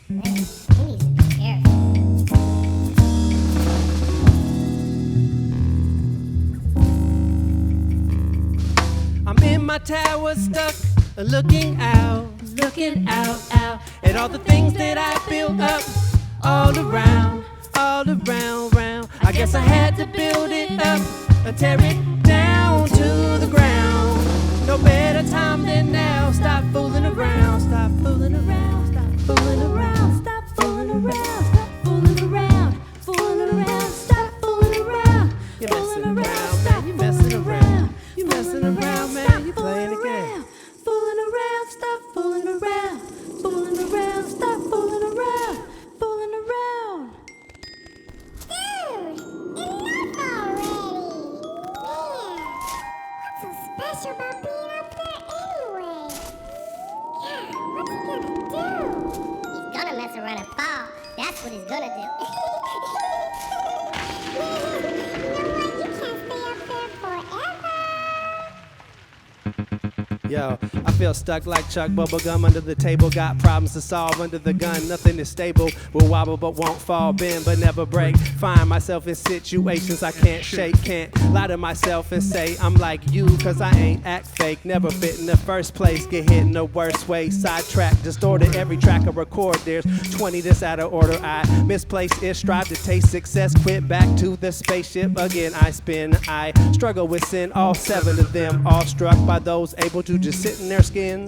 I'm in my tower stuck, looking out at all the things that I built up all around, round. I guess I had to build it up, tear it down to the ground. No better time than now. Stop fooling around, stop fooling around, stop fooling around, stop fooling around, stop fooling around, fooling around, stop fooling around. You're messing around, man, you're messing around. You messing around, man, you playing the game. Fooling around, stop fooling around. Fooling around, stop fooling around. Fooling around. Dude, enough already. Man, what's so special about being up there anyway? Yeah, what's he gonna do? He's gonna mess around and fall. That's what he's gonna do. Man, you know what? You can't stay up there forever. Yo, I feel stuck like Chuck Bubblegum under the table. Got problems to solve under the gun. Nothing is stable. Will wobble but won't fall. Bend but never break. Find myself in situations I can't shake. Can't lie to myself and say I'm like you, cause I ain't act fake. Never fit in the first place. Get hit in the worst way. Sidetracked, distorted every track I record. There's 20 that's out of order. I misplace it. Strive to taste success. Quit back to the spaceship again. I spin. I struggle with sin. All 7 of them. All struck by those able to just sit in their skin.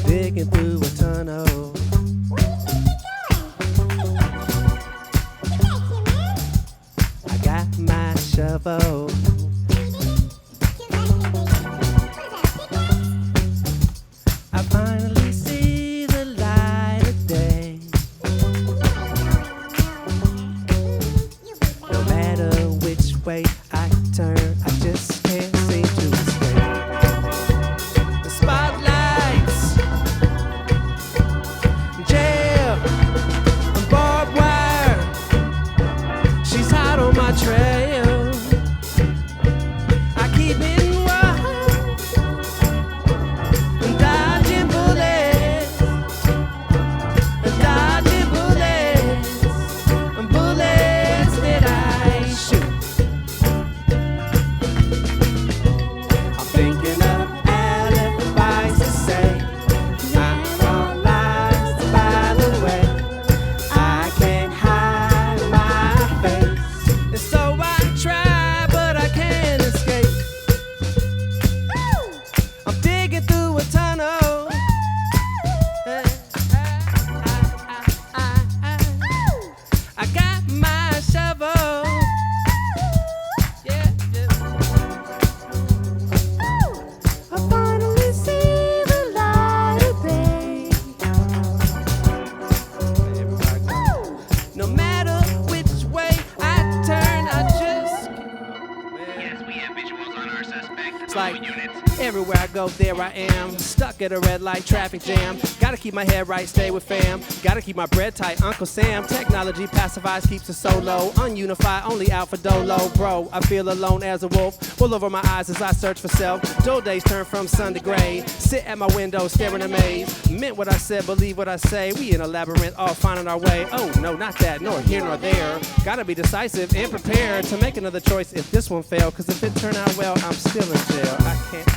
Digging through a tunnel. I got my shovel. I finally see the light of day. No matter which way I turn, I just can't seem to escape the spotlights, jail, and barbed wire. She's hot on my trail. I keep it wild and dodging bullets, and bullets that I shoot. I'm thinking of alibis to say. I don't lies, by the way. I can't hide my face, and so I try, but I can't escape. I'm digging through a tunnel. I got my shovel. Yeah. I finally see the light of day. No matter which way I turn, I just. Yes, we have visuals on our suspect. It's like All units. Everywhere I go, there I am. Stuck at a red light, traffic jam. Gotta keep my head right, stay with fam. Gotta keep my bread tight, Uncle Sam. Technology pacifies, keeps us so low. Ununified, only out for dolo. Bro, I feel alone as a wolf. Wool over my eyes as I search for self. Dull days turn from sun to gray. Sit at my window, staring amazed. Meant what I said, believe what I say. We in a labyrinth, all finding our way. Oh, no, not that, nor here nor there. Gotta be decisive and prepared to make another choice if this one failed. Cause if it turned out well, I'm still in jail. I can't.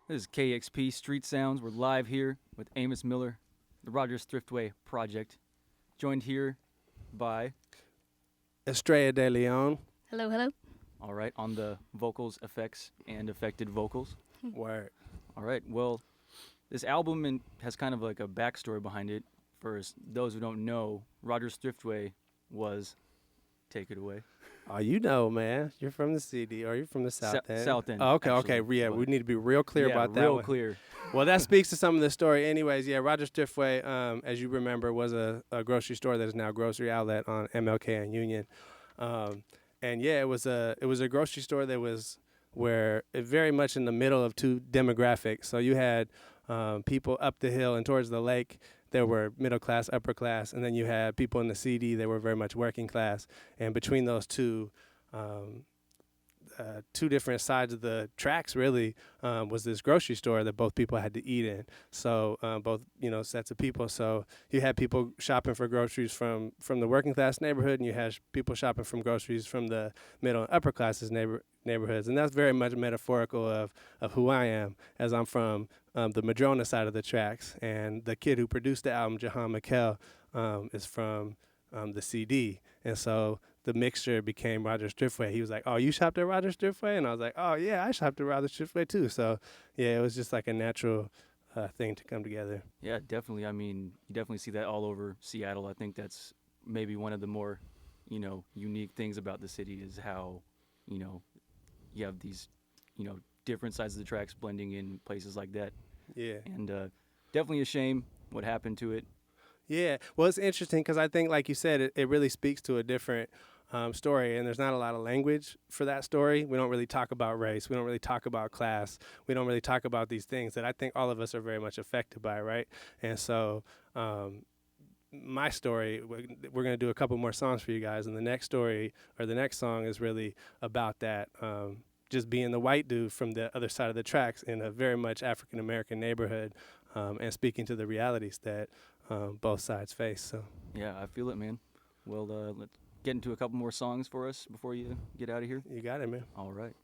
This is KEXP Street Sounds. We're live here with Amos Miller, the Rogers Thriftway Project. Joined here by Estrella de Leon. Hello, hello. All right, on the vocals, effects, and affected vocals. Word. All right, well, this album has kind of like a backstory behind it. For those who don't know, Rogers Thriftway was, take it away. Oh, you know, man. You're from the CD, or you're from the South End. South End. Oh, okay, actually, okay. Yeah, we need to be real clear about that real one. clear. Well, that speaks to some of the story. Anyways, yeah, Rogers Thriftway, as you remember, was a grocery store that is now Grocery Outlet on MLK and Union. And yeah, it was a grocery store that was very much in the middle of two demographics. So you had people up the hill and towards the lake. There were middle class, upper class, and then you had people in the CD that were very much working class. And between those two different sides of the tracks, really, was this grocery store that both people had to eat in. So both sets of people. So you had people shopping for groceries from the working class neighborhood, and you had people shopping from groceries from the middle and upper classes neighborhoods. And that's very much metaphorical of who I am, as I'm from the Madrona side of the tracks. And the kid who produced the album, Jahan McKell, is from the CD. And so the mixture became Rogers Thriftway. He was like, "Oh, you shopped at Rogers Thriftway?" And I was like, "Oh, yeah, I shopped at Rogers Thriftway too." So, yeah, it was just like a natural thing to come together. Yeah, definitely. I mean, you definitely see that all over Seattle. I think that's maybe one of the more, unique things about the city is how, you have these, different sides of the tracks blending in places like that. Yeah. And definitely a shame what happened to it. Yeah. Well, it's interesting because I think, like you said, it really speaks to a different story, and there's not a lot of language for that story. We don't really talk about race. We don't really talk about class. We don't really talk about these things that I think all of us are very much affected by, right? And so my story, we're going to do a couple more songs for you guys, and the next story or the next song is really about that, just being the white dude from the other side of the tracks in a very much African-American neighborhood, and speaking to the realities that both sides face. So Yeah, I feel it, man. Well, let's get into a couple more songs for us before you get out of here. you got it, man. All right.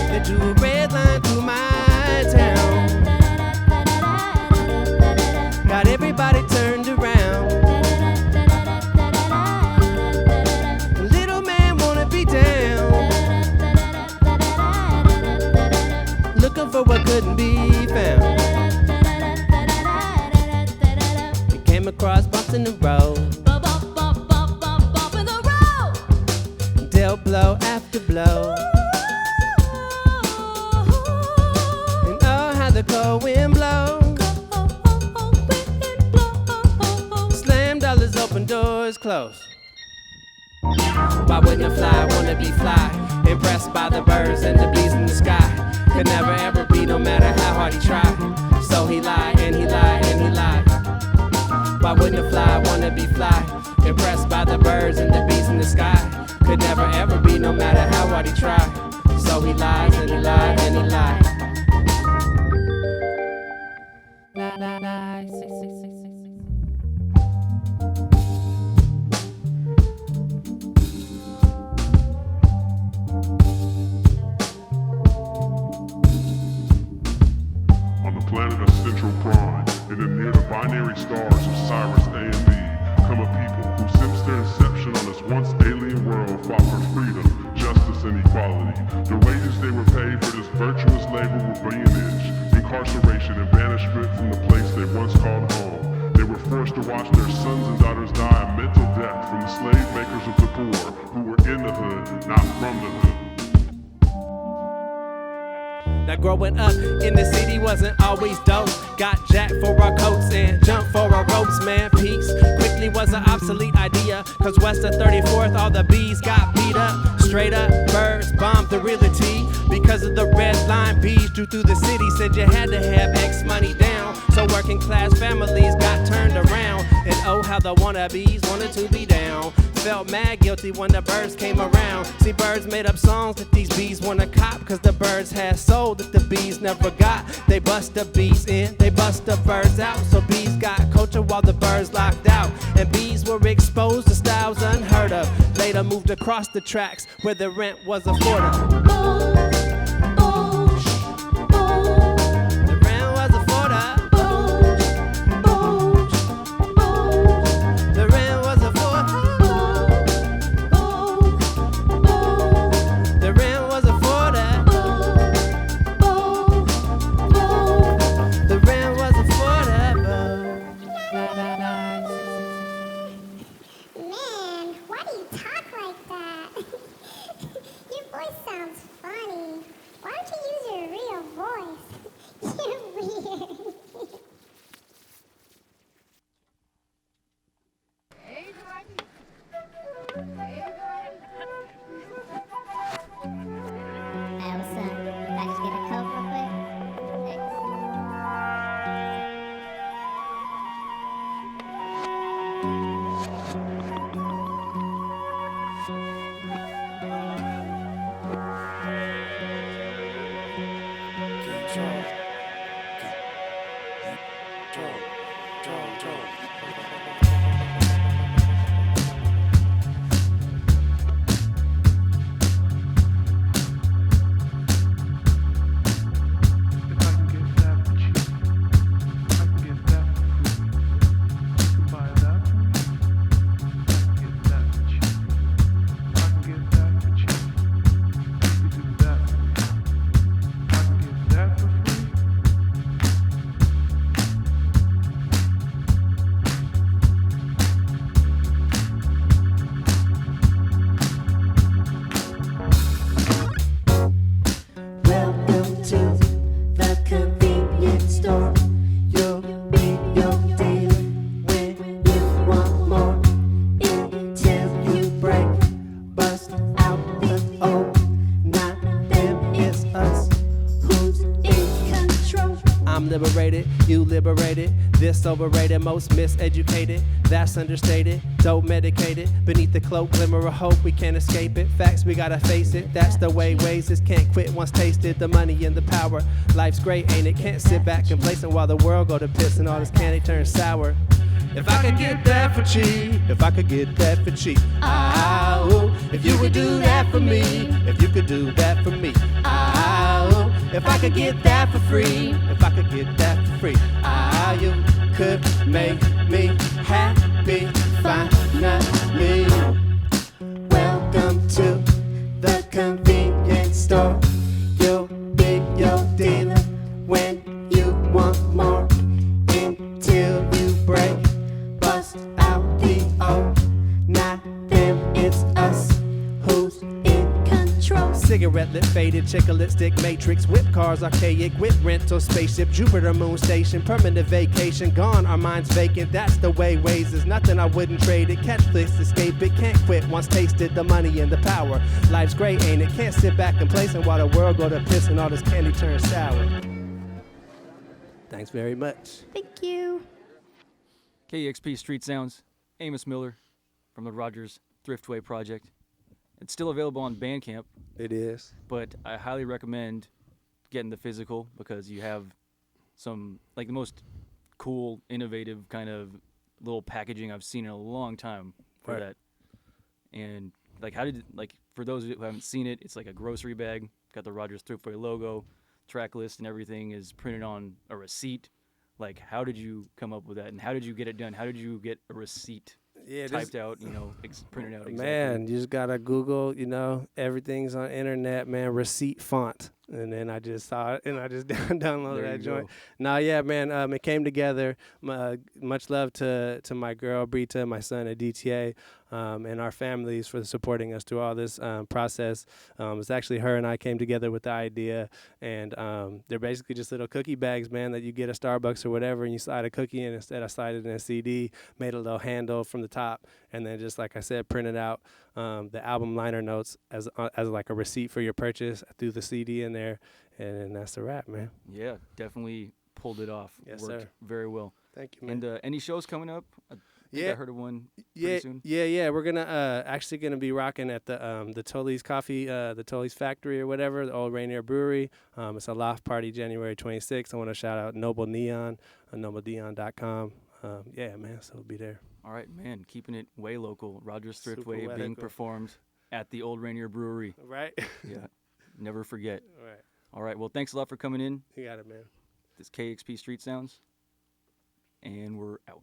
They drew a red line through my town. Got everybody turned around. The little man wanna be down, looking for what couldn't be found. He came across bumps in the road, dealt blow after blow. the cold wind blow. Slam dollars, open doors, close. Why wouldn't a fly wanna be fly? Impressed by the birds and the bees in the sky. Could never ever be, no matter how hard he tried. So he lied and he lied and he lied. Why wouldn't a fly wanna be fly? Impressed by the birds and the bees in the sky. Could never ever be, no matter how hard he tried. So he lies and he lied and he lied. On the planet of Central Prime, in the near the binary stars of Cyrus A and B, come a people who since their inception on this once alien world fought for freedom, justice, and equality. The wages they were paid for this virtuous labor were bayonetage, incarceration, and banishment from the place they once called home. They were forced to watch their sons and daughters die a mental death from the slave makers of the poor, who were in the hood, not from the hood. Now growing up in the city wasn't always dope. Got jacked for our coats and jumped for our ropes, man. Peace quickly was an obsolete idea, cause west of 34th all the bees got beat up. Straight up, birds bombed the realty. Because of the red line, bees drew through the city. Said you had to have X money down, so working class families got turned around. And oh how the wannabes wanted to be down. Felt mad guilty when the birds came around. See, birds made up songs that these bees wanna cop, cause the birds had soul that the bees never got. They bust the bees in, they bust the birds out. So bees got culture while the birds locked out. And bees were exposed to styles unheard of. Later moved across the tracks where the rent was affordable. The rent was affordable. The rent was affordable. The rent was affordable. The rent was affordable. Man, why do you talk like that? Your voice sounds funny. Why don't you use your real voice? You're weird. Hey, what's up? Can I just get a Coke real quick? Thanks. Welcome to the convenience store. You'll be your dealer when you want more. Until you break, bust out the old. Not them, it's us. Who's in control? I'm liberated, you liberated. This overrated, most miseducated. That's understated, dope medicated. Beneath the cloak, glimmer of hope, we can't escape it. Facts, we gotta face it. That's the way ways is. Can't quit once tasted. The money and the power. Life's great, ain't it? Can't sit back complacent while the world go to piss and all this candy turns sour. If I could get that for cheap, if I could get that for cheap, oh, if you would do that for me, if you could do that for me, oh, if I could get that for free, if I could get that for free, you could make me happy finally. Welcome to the convenience store. You'll be your dealer when you want more. Until you break, bust out the old. Not them, it's us. Who's in control? Metro. Cigarette lit, faded, chicken lipstick, matrix, whip cars, archaic, whip rental, spaceship, Jupiter moon station, permanent vacation, gone, our minds vacant. That's the way ways is nothing I wouldn't trade it. Catch this, escape it, can't quit. Once tasted the money and the power. Life's great, ain't it? Can't sit back complacent while the world go to piss and all this candy turns sour. Thanks very much. Thank you. KEXP Street Sounds, Amos Miller from the Rogers Thriftway Project. It's still available on Bandcamp, It is. but I highly recommend getting the physical because you have some, like, the most cool, innovative kind of little packaging I've seen in a long time for Right. that. And, like, for those who haven't seen it, it's like a grocery bag, got the Rogers Thriftway logo, track list and everything is printed on a receipt. Like, how did you come up with that, and how did you get it done? How did you get a receipt typed out, printed out exactly? Man, you just gotta Google, everything's on internet, man, receipt font. And then I just saw it, and I just downloaded There that you joint. go. Nah, yeah, man, it came together. Much love to my girl, Brita, my son at DTA, and our families for supporting us through all this process. It's actually her and I came together with the idea, and they're basically just little cookie bags, man, that you get at Starbucks or whatever, and you slide a cookie in. Instead, I slid it in a CD, made a little handle from the top, and then just like I said, printed out the album liner notes as like a receipt for your purchase. I threw the CD in there, and that's the wrap, man. Yeah, definitely pulled it off. Yes, Worked sir. very well. Thank you, man. And any shows coming up? I think I heard of one Yeah, pretty soon. yeah. We're gonna actually gonna be rocking at the Tully's Coffee, the Tully's Factory or whatever, the Old Rainier Brewery. It's a loft party, January 26th. I want to shout out Noble Neon, nobleneon.com. Yeah, man. So we'll be there. All right, man, keeping it way local. Rogers Super Thriftway being local. performed at the Old Rainier Brewery. Right. Yeah, never forget. Right. All right, well, thanks a lot for coming in. You got it, man. This KEXP Street Sounds, and we're out.